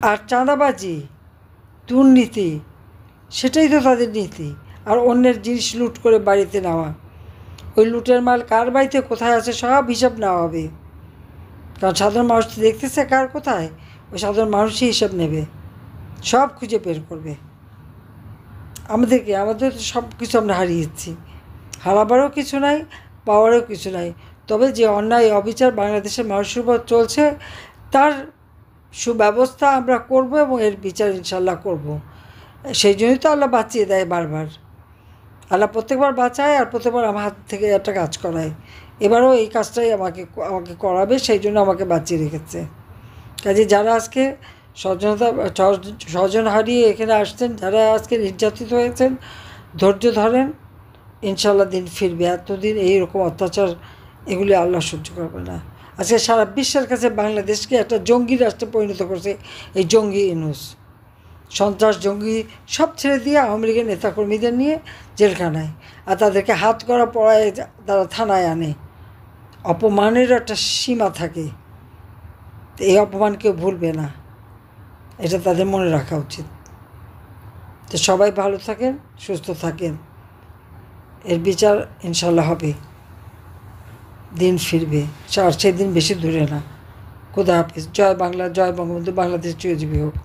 আর চাঁদাবাজি, দুর্নীতি, সেটাই তো তাদের নীতি। আর অন্যের জিনিস লুট করে বাড়িতে নেওয়া, ওই লুটের মাল কার বাড়িতে কোথায় আছে সব হিসাব নেওয়া হবে। কারণ সাধারণ মানুষ তো দেখতেছে কার কোথায়, ওই সাধারণ মানুষই হিসাব নেবে, সব খুঁজে বের করবে। আমাদের তো সব কিছু আমরা হারিয়েছি, হারাবারও কিছু নাই, পাওয়ারও কিছু নাই। তবে যে অন্যায় অবিচার বাংলাদেশের মানুষের উপর চলছে, তার সুব্যবস্থা আমরা করব এবং এর বিচার ইনশাল্লাহ করব। সেই জন্যই তো আল্লাহ বাঁচিয়ে দেয় বারবার। আল্লাহ প্রত্যেকবার বাঁচায় আর প্রত্যেকবার আমার হাত থেকে একটা কাজ করায়। এবারও এই কাজটাই আমাকে করাবে, সেই জন্য আমাকে বাঁচিয়ে রেখেছে। কাজে যারা আজকে স্বজন হারিয়ে এখানে আসছেন, যারা আজকে নির্যাতিত হয়েছেন, ধৈর্য ধরেন, ইনশাল্লাহ দিন ফিরবে। এতদিন এইরকম অত্যাচার এগুলি আল্লাহ সহ্য করবে না। আজকে সারা বিশ্বের কাছে বাংলাদেশকে একটা জঙ্গি রাষ্ট্রে পরিণত করছে এই জঙ্গি ইউনূস। সন্ত্রাস, জঙ্গি সব ছেড়ে দিয়ে আওয়ামী লীগের নেতাকর্মীদের নিয়ে জেলখানায়, আর তাদেরকে হাত করা পড়ায় তারা থানায় আনে। অপমানের একটা সীমা থাকে, এই অপমান কেউ ভুলবে না, এটা তাদের মনে রাখা উচিত। তো সবাই ভালো থাকেন, সুস্থ থাকেন, এর বিচার ইনশাল্লাহ হবে, দিন ফিরবে, আর সেদিন বেশি দূরে না। খোদা হাফিজ। জয় বাংলা, জয় বঙ্গবন্ধু, বাংলাদেশ চিরজীবী হোক।